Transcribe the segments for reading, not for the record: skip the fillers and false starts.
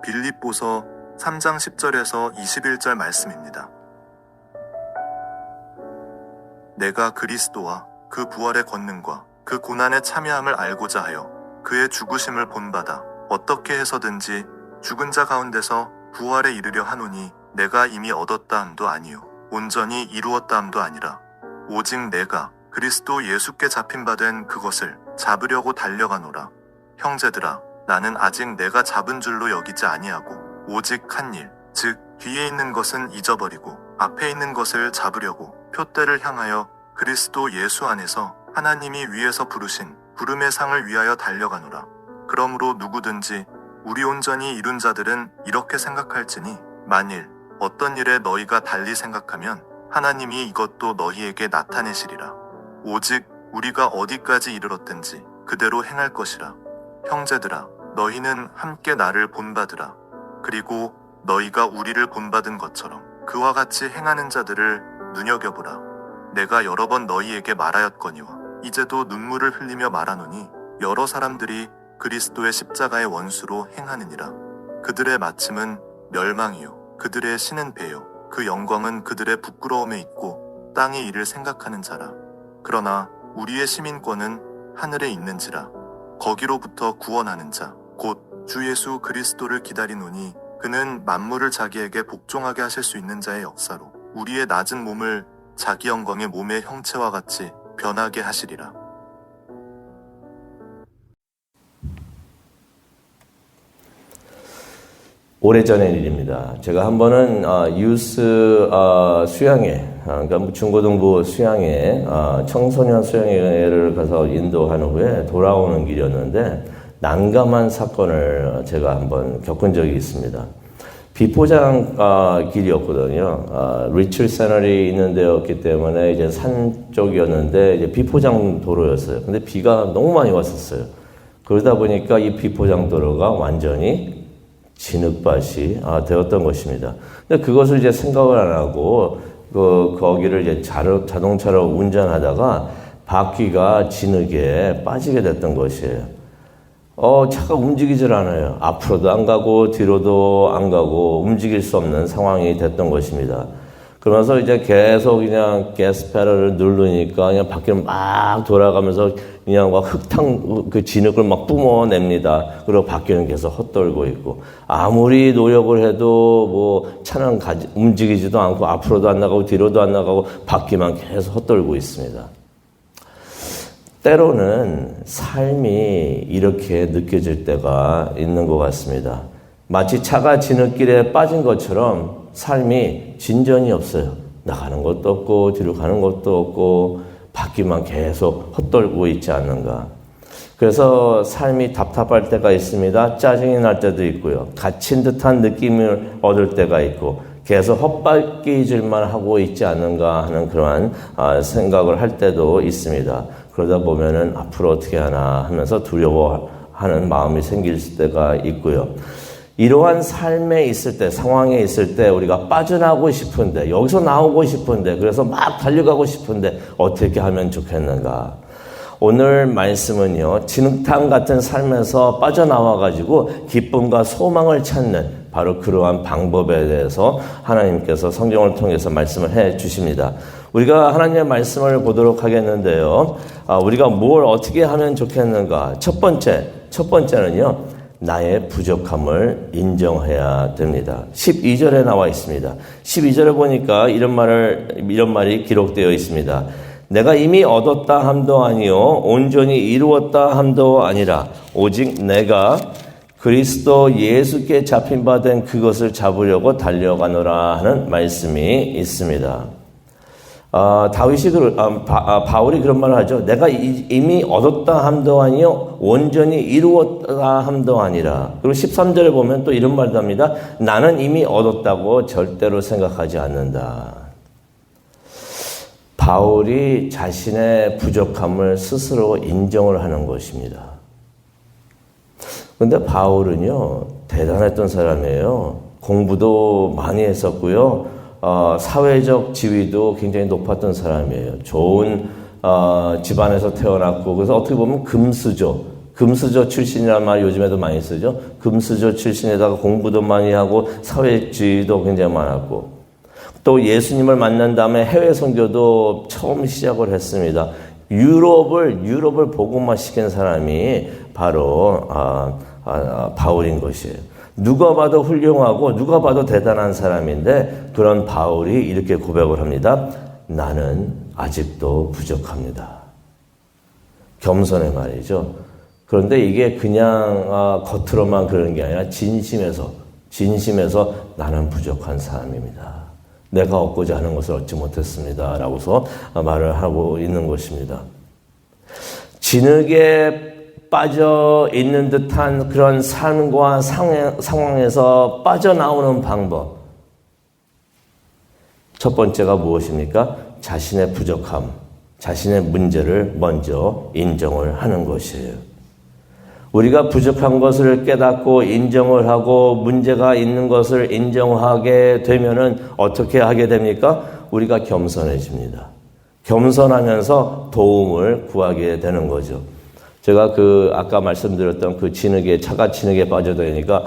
빌립보서 3장 10절에서 21절 말씀입니다. 내가 그리스도와 그 부활의 권능과 그 고난에 참여함을 알고자 하여 그의 죽으심을 본받아 어떻게 해서든지 죽은 자 가운데서 부활에 이르려 하노니 내가 이미 얻었다 함도 아니요 온전히 이루었다 함도 아니라 오직 내가 그리스도 예수께 잡힌 바 된 그것을 잡으려고 달려가노라. 형제들아, 나는 아직 내가 잡은 줄로 여기지 아니하고 오직 한 일, 즉 뒤에 있는 것은 잊어버리고 앞에 있는 것을 잡으려고 표대를 향하여 그리스도 예수 안에서 하나님이 위에서 부르신 부름의 상을 위하여 달려가노라. 그러므로 누구든지 우리 온전히 이룬 자들은 이렇게 생각할지니 만일 어떤 일에 너희가 달리 생각하면 하나님이 이것도 너희에게 나타내시리라. 오직 우리가 어디까지 이르렀든지 그대로 행할 것이라. 형제들아, 너희는 함께 나를 본받으라. 그리고 너희가 우리를 본받은 것처럼 그와 같이 행하는 자들을 눈여겨보라. 내가 여러 번 너희에게 말하였거니와 이제도 눈물을 흘리며 말하노니 여러 사람들이 그리스도의 십자가의 원수로 행하느니라. 그들의 마침은 멸망이요 그들의 신은 배요 그 영광은 그들의 부끄러움에 있고 땅의 일을 생각하는 자라. 그러나 우리의 시민권은 하늘에 있는지라. 거기로부터 구원하는 자 곧 주 예수 그리스도를 기다리노니 그는 만물을 자기에게 복종하게 하실 수 있는 자의 역사로 우리의 낮은 몸을 자기 영광의 몸의 형체와 같이 변하게 하시리라. 오래전의 일입니다. 제가 한 번은 유스 수양회, 그러니까 중고등부 수양회, 청소년 수양회를 가서 인도한 후에 돌아오는 길이었는데 난감한 사건을 제가 한번 겪은 적이 있습니다. 비포장 길이었거든요. 리트리트 센터이 있는 데였기 때문에 이제 산 쪽이었는데 이제 비포장 도로였어요. 근데 비가 너무 많이 왔었어요. 그러다 보니까 이 비포장 도로가 완전히 진흙밭이 되었던 것입니다. 근데 그것을 이제 생각을 안 하고 거기를 이제 자동차로 운전하다가 바퀴가 진흙에 빠지게 됐던 것이에요. 차가 움직이질 않아요. 앞으로도 안 가고 뒤로도 안 가고 움직일 수 없는 상황이 됐던 것입니다. 그러면서 이제 계속 그냥 가스 페달을 누르니까 그냥 바퀴를 막 돌아가면서 그냥 막 그 진흙을 막 뿜어냅니다. 그리고 바퀴는 계속 헛돌고 있고 아무리 노력을 해도 뭐 차는 움직이지도 않고 앞으로도 안 나가고 뒤로도 안 나가고 바퀴만 계속 헛돌고 있습니다. 때로는 삶이 이렇게 느껴질 때가 있는 것 같습니다. 마치 차가 진흙길에 빠진 것처럼 삶이 진전이 없어요. 나가는 것도 없고 뒤로 가는 것도 없고 바퀴만 계속 헛돌고 있지 않는가. 그래서 삶이 답답할 때가 있습니다. 짜증이 날 때도 있고요. 갇힌 듯한 느낌을 얻을 때가 있고 계속 헛바퀴질만 하고 있지 않는가 하는 그러한 생각을 할 때도 있습니다. 그러다 보면은 앞으로 어떻게 하나 하면서 두려워하는 마음이 생길 때가 있고요. 이러한 삶에 있을 때, 상황에 있을 때 우리가 빠져나오고 싶은데, 여기서 나오고 싶은데, 그래서 막 달려가고 싶은데 어떻게 하면 좋겠는가? 오늘 말씀은요, 진흙탕 같은 삶에서 빠져나와가지고 기쁨과 소망을 찾는 바로 그러한 방법에 대해서 하나님께서 성경을 통해서 말씀을 해 주십니다. 우리가 하나님의 말씀을 보도록 하겠는데요. 우리가 뭘 어떻게 하면 좋겠는가? 첫 번째는요. 나의 부족함을 인정해야 됩니다. 12절에 나와 있습니다. 12절에 보니까 이런 말이 기록되어 있습니다. 내가 이미 얻었다 함도 아니요 온전히 이루었다 함도 아니라 오직 내가 그리스도 예수께 잡힌 바 된 그것을 잡으려고 달려가노라 하는 말씀이 있습니다. 바울이 그런 말을 하죠. 내가 이미 얻었다 함도 아니요 온전히 이루었다 함도 아니라. 그리고 13절에 보면 또 이런 말도 합니다. 나는 이미 얻었다고 절대로 생각하지 않는다. 바울이 자신의 부족함을 스스로 인정을 하는 것입니다. 그런데 바울은요 대단했던 사람이에요. 공부도 많이 했었고요. 사회적 지위도 굉장히 높았던 사람이에요. 좋은 집안에서 태어났고 그래서 어떻게 보면 금수저 금수저 출신이라는 말 요즘에도 많이 쓰죠. 금수저 출신에다가 공부도 많이 하고 사회주의도 굉장히 많았고, 또 예수님을 만난 다음에 해외 선교도 처음 시작을 했습니다. 유럽을 복음화 시킨 사람이 바로 바울인 것이에요. 누가 봐도 훌륭하고 누가 봐도 대단한 사람인데, 그런 바울이 이렇게 고백을 합니다. 나는 아직도 부족합니다. 겸손의 말이죠. 그런데 이게 그냥 겉으로만 그러는 게 아니라 진심에서 나는 부족한 사람입니다. 내가 얻고자 하는 것을 얻지 못했습니다. 라고서 말을 하고 있는 것입니다. 진흙에 빠져 있는 듯한 그런 삶과 상황에서 빠져나오는 방법. 첫 번째가 무엇입니까? 자신의 부족함, 자신의 문제를 먼저 인정을 하는 것이에요. 우리가 부족한 것을 깨닫고 인정을 하고 문제가 있는 것을 인정하게 되면은 어떻게 하게 됩니까? 우리가 겸손해집니다. 겸손하면서 도움을 구하게 되는 거죠. 제가 아까 말씀드렸던 차가 진흙에 빠져들으니까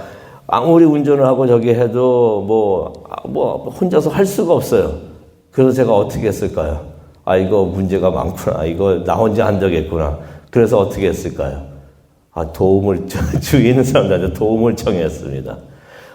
아무리 운전을 하고 저기 해도 뭐 혼자서 할 수가 없어요. 그래서 제가 어떻게 했을까요? 이거 문제가 많구나. 이거 나 혼자 안 되겠구나. 그래서 어떻게 했을까요? 주위에 있는 사람들한테 도움을 청했습니다.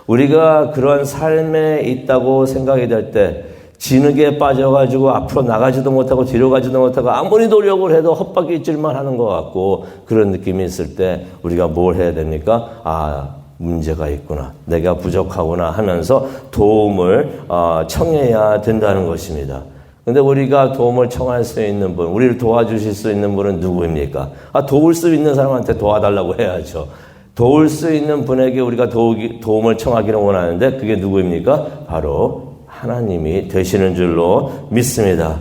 우리가 그런 삶에 있다고 생각이 될 때, 진흙에 빠져가지고 앞으로 나가지도 못하고 뒤로 가지도 못하고 아무리 노력을 해도 헛바퀴질만 하는 것 같고, 그런 느낌이 있을 때 우리가 뭘 해야 됩니까? 문제가 있구나, 내가 부족하구나 하면서 도움을 청해야 된다는 것입니다. 근데 우리가 도움을 청할 수 있는 분, 우리를 도와주실 수 있는 분은 누구입니까? 도울 수 있는 사람한테 도와달라고 해야죠. 도울 수 있는 분에게 우리가 도움을 청하기를 원하는데, 그게 누구입니까? 바로 하나님이 되시는 줄로 믿습니다.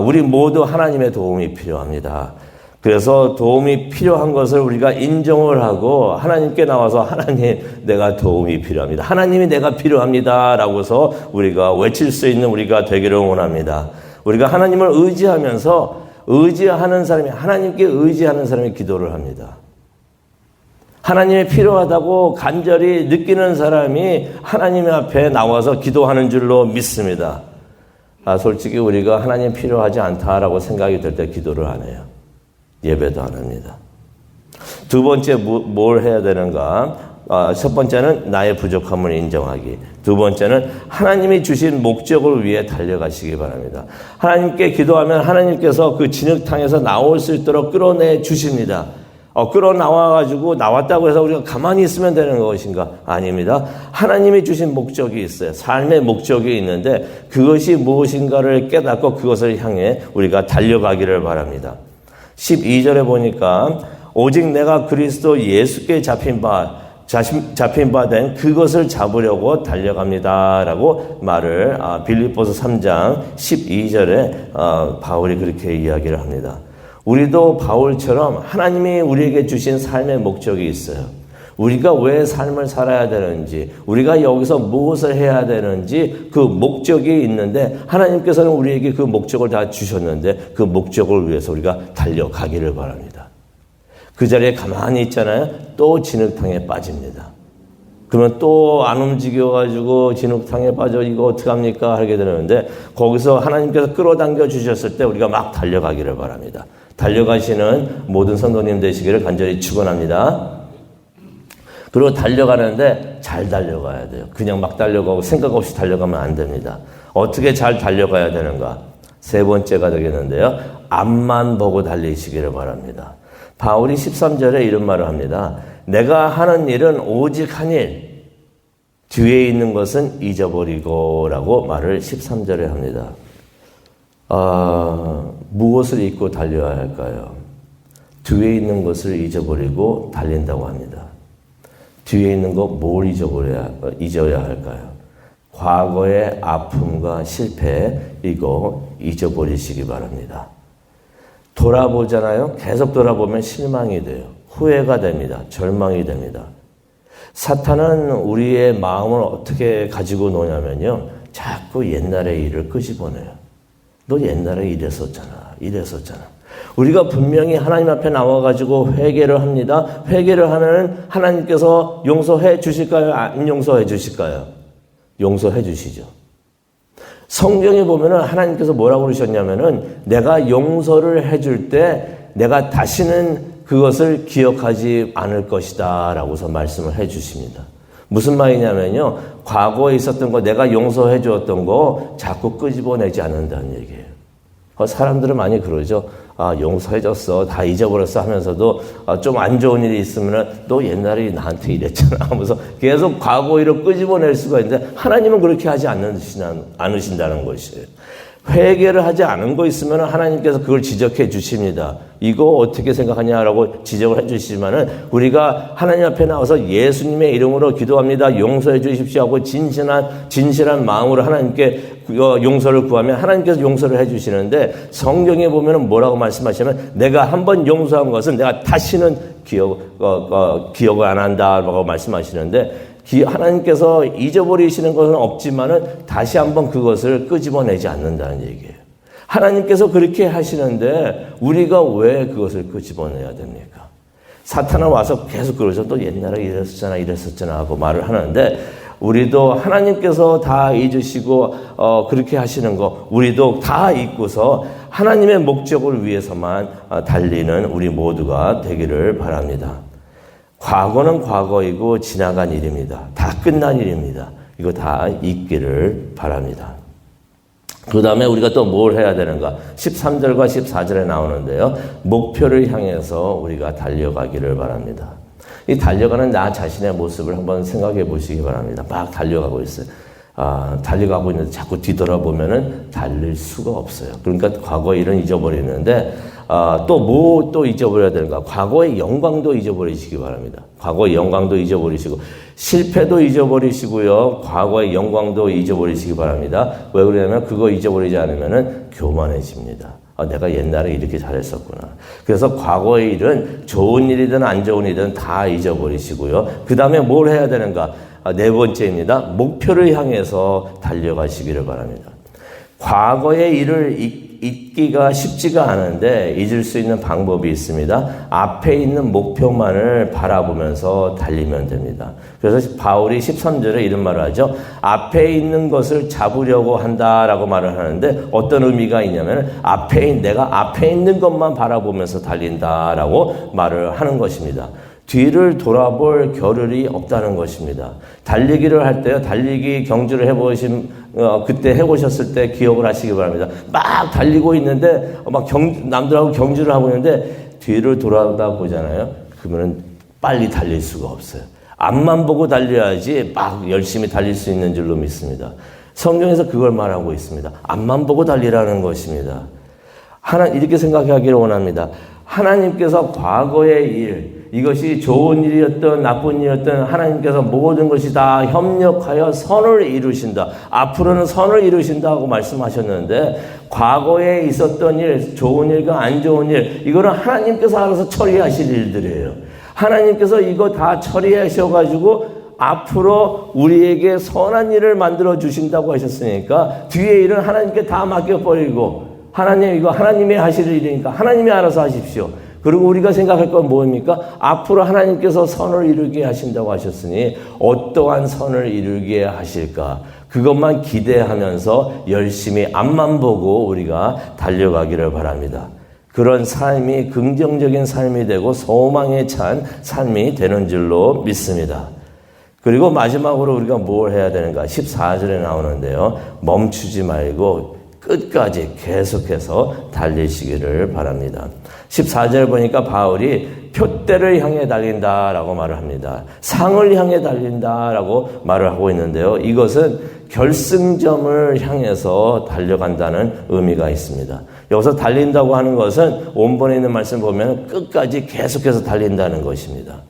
우리 모두 하나님의 도움이 필요합니다. 그래서 도움이 필요한 것을 우리가 인정을 하고 하나님께 나와서, 하나님, 내가 도움이 필요합니다. 하나님이 내가 필요합니다. 라고서 우리가 외칠 수 있는 우리가 되기를 원합니다. 우리가 하나님을 하나님께 의지하는 사람이 기도를 합니다. 하나님이 필요하다고 간절히 느끼는 사람이 하나님 앞에 나와서 기도하는 줄로 믿습니다. 솔직히 우리가 하나님 필요하지 않다라고 생각이 들 때 기도를 안 해요. 예배도 안 합니다. 두 번째 뭘 해야 되는가? 첫 번째는 나의 부족함을 인정하기. 두 번째는 하나님이 주신 목적을 위해 달려가시기 바랍니다. 하나님께 기도하면 하나님께서 그 진흙탕에서 나올 수 있도록 끌어내 주십니다. 끌어나와가지고 나왔다고 해서 우리가 가만히 있으면 되는 것인가? 아닙니다. 하나님이 주신 목적이 있어요. 삶의 목적이 있는데 그것이 무엇인가를 깨닫고 그것을 향해 우리가 달려가기를 바랍니다. 12절에 보니까 오직 내가 그리스도 예수께 잡힌 바 된 그것을 잡으려고 달려갑니다라고 말을 빌립보서 3장 12절에 바울이 그렇게 이야기를 합니다. 우리도 바울처럼 하나님이 우리에게 주신 삶의 목적이 있어요. 우리가 왜 삶을 살아야 되는지, 우리가 여기서 무엇을 해야 되는지 그 목적이 있는데, 하나님께서는 우리에게 그 목적을 다 주셨는데 그 목적을 위해서 우리가 달려가기를 바랍니다. 그 자리에 가만히 있잖아요. 또 진흙탕에 빠집니다. 그러면 또 안 움직여가지고 진흙탕에 빠져 이거 어떡합니까 하게 되는데, 거기서 하나님께서 끌어당겨 주셨을 때 우리가 막 달려가기를 바랍니다. 달려가시는 모든 성도님 되시기를 간절히 축원합니다. 그리고 달려가는데 잘 달려가야 돼요. 그냥 막 달려가고 생각 없이 달려가면 안 됩니다. 어떻게 잘 달려가야 되는가? 세 번째가 되겠는데요. 앞만 보고 달리시기를 바랍니다. 바울이 13절에 이런 말을 합니다. 내가 하는 일은 오직 한 일, 뒤에 있는 것은 잊어버리고 라고 말을 13절에 합니다. 무엇을 잊고 달려야 할까요? 뒤에 있는 것을 잊어버리고 달린다고 합니다. 뒤에 있는 것 뭘 잊어야 할까요? 과거의 아픔과 실패, 이거 잊어버리시기 바랍니다. 돌아보잖아요. 계속 돌아보면 실망이 돼요. 후회가 됩니다. 절망이 됩니다. 사탄은 우리의 마음을 어떻게 가지고 노냐면요. 자꾸 옛날의 일을 끄집어내요. 너 옛날에 이랬었잖아. 우리가 분명히 하나님 앞에 나와가지고 회개를 합니다. 회개를 하면 하나님께서 용서해 주실까요? 안 용서해 주실까요? 용서해 주시죠. 성경에 보면은 하나님께서 뭐라고 그러셨냐면은 내가 용서를 해줄 때 내가 다시는 그것을 기억하지 않을 것이다 라고서 말씀을 해 주십니다. 무슨 말이냐면요. 과거에 있었던 거 내가 용서해 주었던 거 자꾸 끄집어내지 않는다는 얘기예요. 사람들은 많이 그러죠. 용서해줬어. 다 잊어버렸어 하면서도 좀 안 좋은 일이 있으면 너 옛날에 나한테 이랬잖아 하면서 계속 과거 일을 끄집어낼 수가 있는데 하나님은 그렇게 하지 않으신다는 것이에요. 회개를 하지 않은 거 있으면 하나님께서 그걸 지적해 주십니다. 이거 어떻게 생각하냐라고 지적을 해 주시지만은 우리가 하나님 앞에 나와서 예수님의 이름으로 기도합니다. 용서해 주십시오 하고 진실한 마음으로 하나님께 용서를 구하면 하나님께서 용서를 해 주시는데 성경에 보면은 뭐라고 말씀하시냐면 내가 한번 용서한 것은 내가 다시는 기억을 안 한다라고 말씀하시는데 하나님께서 잊어버리시는 것은 없지만은 다시 한번 그것을 끄집어내지 않는다는 얘기예요. 하나님께서 그렇게 하시는데 우리가 왜 그것을 끄집어내야 됩니까? 사탄은 와서 계속 그러죠. 또 옛날에 이랬었잖아 하고 말을 하는데 우리도 하나님께서 다 잊으시고 그렇게 하시는 거 우리도 다 잊고서 하나님의 목적을 위해서만 달리는 우리 모두가 되기를 바랍니다. 과거는 과거이고 지나간 일입니다. 다 끝난 일입니다. 이거 다 잊기를 바랍니다. 그 다음에 우리가 또 뭘 해야 되는가? 13절과 14절에 나오는데요. 목표를 향해서 우리가 달려가기를 바랍니다. 이 달려가는 나 자신의 모습을 한번 생각해 보시기 바랍니다. 막 달려가고 있어요. 달려가고 있는데 자꾸 뒤돌아보면은 달릴 수가 없어요. 그러니까 과거 일은 잊어버리는데, 또 잊어버려야 되는가? 과거의 영광도 잊어버리시기 바랍니다. 과거의 영광도 잊어버리시고, 실패도 잊어버리시고요. 과거의 영광도 잊어버리시기 바랍니다. 왜 그러냐면 그거 잊어버리지 않으면은 교만해집니다. 내가 옛날에 이렇게 잘했었구나. 그래서 과거의 일은 좋은 일이든 안 좋은 일이든 다 잊어버리시고요. 그 다음에 뭘 해야 되는가? 네 번째입니다. 목표를 향해서 달려가시기를 바랍니다. 과거의 일을 잊기가 쉽지가 않은데 잊을 수 있는 방법이 있습니다. 앞에 있는 목표만을 바라보면서 달리면 됩니다. 그래서 바울이 13절에 이런 말을 하죠. 앞에 있는 것을 잡으려고 한다라고 말을 하는데 어떤 의미가 있냐면 내가 앞에 있는 것만 바라보면서 달린다라고 말을 하는 것입니다. 뒤를 돌아볼 겨를이 없다는 것입니다. 달리기를 할 때요, 달리기 경주를 그때 해보셨을 때 기억을 하시기 바랍니다. 막 달리고 있는데, 남들하고 경주를 하고 있는데, 뒤를 돌아다 보잖아요. 그러면 빨리 달릴 수가 없어요. 앞만 보고 달려야지 막 열심히 달릴 수 있는 줄로 믿습니다. 성경에서 그걸 말하고 있습니다. 앞만 보고 달리라는 것입니다. 이렇게 생각하기를 원합니다. 하나님께서 과거의 일, 이것이 좋은 일이었던 나쁜 일이었던 하나님께서 모든 것이 다 협력하여 선을 이루신다. 앞으로는 선을 이루신다고 말씀하셨는데 과거에 있었던 일, 좋은 일과 안 좋은 일, 이거는 하나님께서 알아서 처리하실 일들이에요. 하나님께서 이거 다 처리하셔가지고 앞으로 우리에게 선한 일을 만들어 주신다고 하셨으니까 뒤에 일은 하나님께 다 맡겨버리고 이거 하나님이 하실 일이니까 하나님이 알아서 하십시오. 그리고 우리가 생각할 건 뭡니까? 앞으로 하나님께서 선을 이루게 하신다고 하셨으니 어떠한 선을 이루게 하실까? 그것만 기대하면서 열심히 앞만 보고 우리가 달려가기를 바랍니다. 그런 삶이 긍정적인 삶이 되고 소망에 찬 삶이 되는 줄로 믿습니다. 그리고 마지막으로 우리가 뭘 해야 되는가? 14절에 나오는데요. 멈추지 말고 끝까지 계속해서 달리시기를 바랍니다. 14절 보니까 바울이 표대를 향해 달린다라고 말을 합니다. 상을 향해 달린다라고 말을 하고 있는데요. 이것은 결승점을 향해서 달려간다는 의미가 있습니다. 여기서 달린다고 하는 것은 원본에 있는 말씀 보면 끝까지 계속해서 달린다는 것입니다.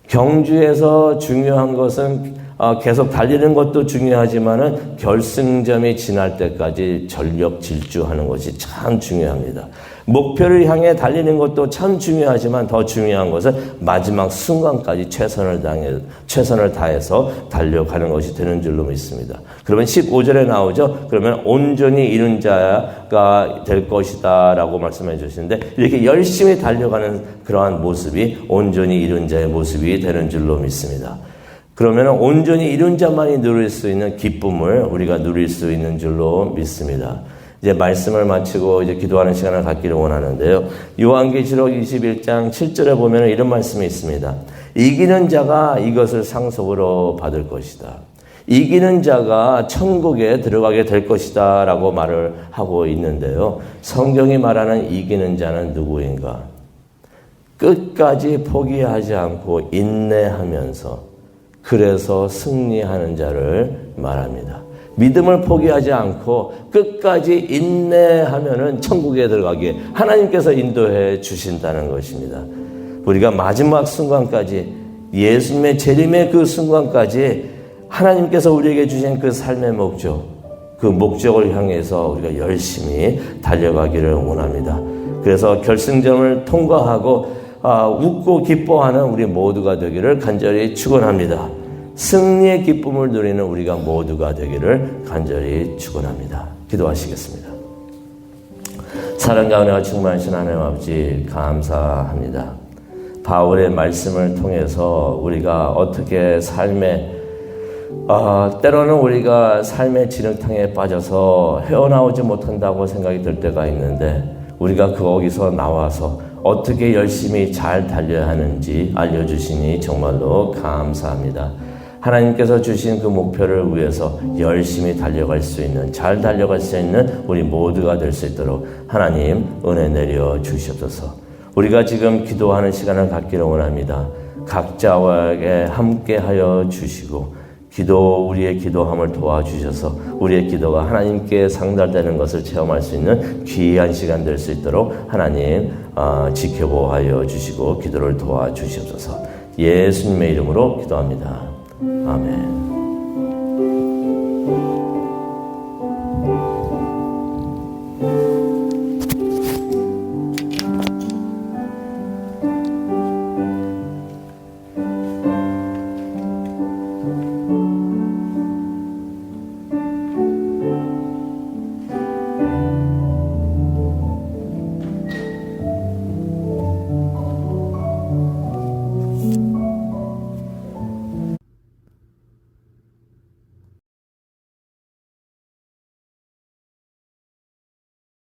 경주에서 중요한 것은 계속 달리는 것도 중요하지만은 결승점이 지날 때까지 전력 질주하는 것이 참 중요합니다. 목표를 향해 달리는 것도 참 중요하지만 더 중요한 것은 마지막 순간까지 최선을 다해서 달려가는 것이 되는 줄로 믿습니다. 그러면 15절에 나오죠. 그러면 온전히 이룬 자가 될 것이다 라고 말씀해 주시는데, 이렇게 열심히 달려가는 그러한 모습이 온전히 이룬 자의 모습이 되는 줄로 믿습니다. 그러면 온전히 이룬 자만이 누릴 수 있는 기쁨을 우리가 누릴 수 있는 줄로 믿습니다. 이제 말씀을 마치고 이제 기도하는 시간을 갖기를 원하는데요. 요한계시록 21장 7절에 보면 이런 말씀이 있습니다. 이기는 자가 이것을 상속으로 받을 것이다. 이기는 자가 천국에 들어가게 될 것이다 라고 말을 하고 있는데요. 성경이 말하는 이기는 자는 누구인가? 끝까지 포기하지 않고 인내하면서 그래서 승리하는 자를 말합니다. 믿음을 포기하지 않고 끝까지 인내하면은 천국에 들어가게 하나님께서 인도해 주신다는 것입니다. 우리가 마지막 순간까지, 예수님의 재림의 그 순간까지 하나님께서 우리에게 주신 그 삶의 목적, 그 목적을 향해서 우리가 열심히 달려가기를 원합니다. 그래서 결승점을 통과하고 웃고 기뻐하는 우리 모두가 되기를 간절히 축원합니다. 승리의 기쁨을 누리는 우리가 모두가 되기를 간절히 축원합니다. 기도하시겠습니다. 사랑과 은혜가 충만하신 하나님 아버지 감사합니다. 바울의 말씀을 통해서 우리가 어떻게 때로는 우리가 삶의 진흙탕에 빠져서 헤어나오지 못한다고 생각이 들 때가 있는데, 우리가 거기서 나와서 어떻게 열심히 잘 달려야 하는지 알려주시니 정말로 감사합니다. 하나님께서 주신 그 목표를 위해서 열심히 달려갈 수 있는, 잘 달려갈 수 있는 우리 모두가 될 수 있도록 하나님 은혜 내려 주시옵소서. 우리가 지금 기도하는 시간을 갖기를 원합니다. 각자에게 함께하여 주시고 우리의 기도함을 도와주셔서 우리의 기도가 하나님께 상달되는 것을 체험할 수 있는 귀한 시간 될 수 있도록 하나님 지켜보하여 주시고 기도를 도와주시옵소서. 예수님의 이름으로 기도합니다. 아멘.